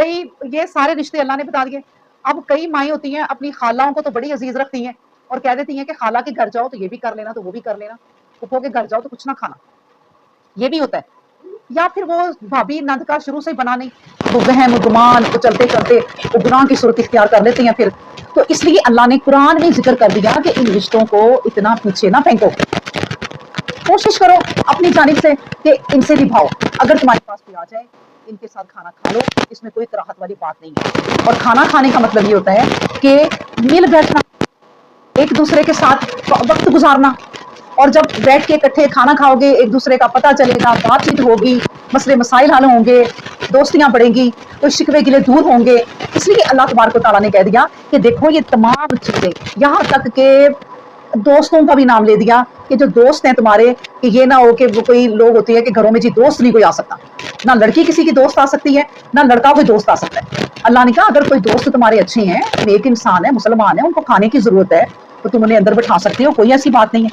कई ये सारे रिश्ते अल्लाह ने बता दिए। अब कई माएँ होती हैं अपनी खालाओं को तो बड़ी अजीज रखती हैं और कह देती हैं कि खाला के घर जाओ तो ये भी कर लेना, तो वो भी कर लेना, फूफो के घर जाओ तो कुछ ना खाना, ये भी होता है। या फिर वो भाभी नंद का शुरू से बना नहीं, वो वहम गुमान वो चलते चलते वो गुनाह की सूरत इख्तियार कर लेते हैं फिर। तो इसलिए अल्लाह ने कुरान में जिक्र कर दिया कि इन रिश्तों को इतना पीछे ना फेंको, कोशिश करो अपनी जानिब से कि इनसे निभाओ। अगर तुम्हारे पास कोई आ जाए इनके साथ खाना खा लो, इसमें कोई कराहत वाली बात नहीं है। और खाना खाने का मतलब ये होता है कि मिल बैठना, एक दूसरे के साथ वक्त गुजारना, और जब बैठ के इकट्ठे खाना खाओगे एक दूसरे का पता चलेगा, बातचीत होगी, मसले मसाइल हल होंगे, दोस्तियां बढ़ेंगी, तो शिकवे गिले दूर होंगे। इसलिए अल्लाह तबारक व तआला ने कह दिया कि देखो ये तमाम चीजें, यहाँ तक के दोस्तों का भी नाम ले दिया कि जो दोस्त हैं तुम्हारे, कि ये ना हो कि वो कोई लोग होते हैं कि घरों में जी दोस्त नहीं कोई आ सकता, ना लड़की किसी की दोस्त आ सकती है ना लड़का कोई दोस्त आ सकता है। अल्लाह ने कहा अगर कोई दोस्त तुम्हारे अच्छे हैं, नेक इंसान है, मुसलमान है, उनको खाने की जरूरत है तो तुम उन्हें अंदर बैठा सकते हो, कोई ऐसी बात नहीं है।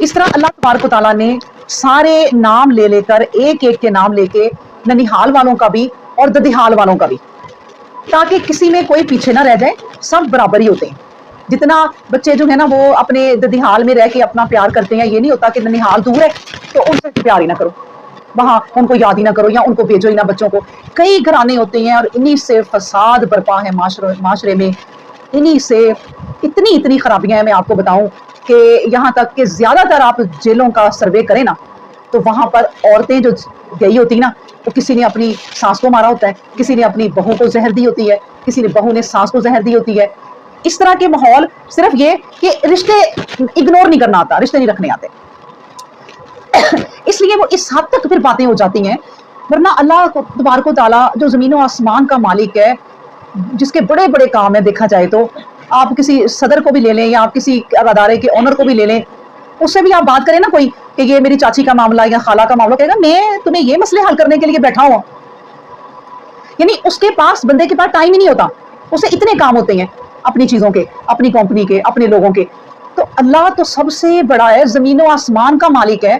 इस तरह अल्लाह तबारक व तआला ने सारे नाम ले लेकर एक एक के नाम लेके, ननिहाल वालों का भी और ददिहाल वालों का भी, ताकि किसी में कोई पीछे ना रह जाए, सब बराबर ही होते हैं। जितना बच्चे जो है ना वो अपने ददिहाल में रह के अपना प्यार करते हैं, ये नहीं होता कि ननिहाल दूर है तो उनसे प्यार ही ना करो, वहां उनको याद ही ना करो या उनको भेजो ही ना बच्चों को। कई घराने होते हैं और इन्हीं से फसाद बर्पा है माशरे में, इन्हीं से इतनी इतनी खराबियां हैं। मैं आपको बताऊं कि यहाँ तक कि ज्यादातर आप जेलों का सर्वे करें ना तो वहां पर औरतें जो गई होती ना, तो किसी ने अपनी सास को मारा होता है, किसी ने अपनी बहू को जहर दी होती है, किसी ने बहू ने सास को जहर दी होती है। इस तरह के माहौल, सिर्फ ये कि रिश्ते इग्नोर नहीं करना आता, रिश्ते नहीं रखने आते इसलिए वो इस हद तक फिर बातें हो जाती हैं। वरना अल्लाह तबारक व तआला जो ज़मीन और आसमान का मालिक है, जिसके बड़े बड़े काम है, देखा जाए तो आप किसी सदर को भी ले लें या आप किसी अदारे के ऑनर को भी ले लें, उससे भी आप बात करें ना कोई कि ये मेरी चाची का मामला या खाला का मामला, कहेगा मैं तुम्हें ये मसले हल करने के लिए बैठा हुआ। यानी उसके पास, बंदे के पास टाइम ही नहीं होता, उसे इतने काम होते हैं अपनी चीजों के, अपनी कंपनी के, अपने लोगों के। तो अल्लाह तो सबसे बड़ा है, जमीन और आसमान का मालिक है,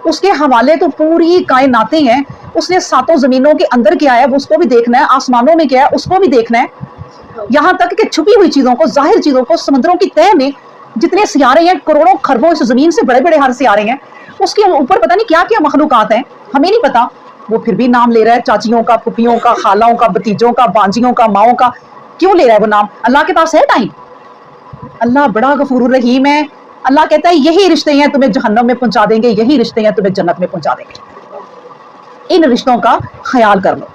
उसके हवाले तो पूरी कायनातें हैं। उसने सातों जमीनों के अंदर क्या है वो उसको भी देखना है, आसमानों में क्या है उसको भी देखना है, यहाँ तक कि छुपी हुई चीजों को, जाहिर चीजों को, समुद्रों की तह में जितने सियारे हैं, करोड़ों खरबों इस जमीन से बड़े बड़े हर सियारे हैं, उसके ऊपर पता नहीं क्या क्या मखलूकात हैं, हमें नहीं पता। वो फिर भी नाम ले रहा है चाचियों का, पुपियों का, खालाओं का, भतीजों का, बांजियों का, माओं का। क्यों ले रहा है वो नाम? अल्लाह के पास है टाइम। अल्लाह बड़ा गफूर रहीम है। अल्लाह कहता है यही रिश्ते हैं तुम्हें जहन्नम में पहुंचा देंगे, यही रिश्ते हैं तुम्हें जन्नत में पहुंचा देंगे। इन रिश्तों का ख्याल कर लो।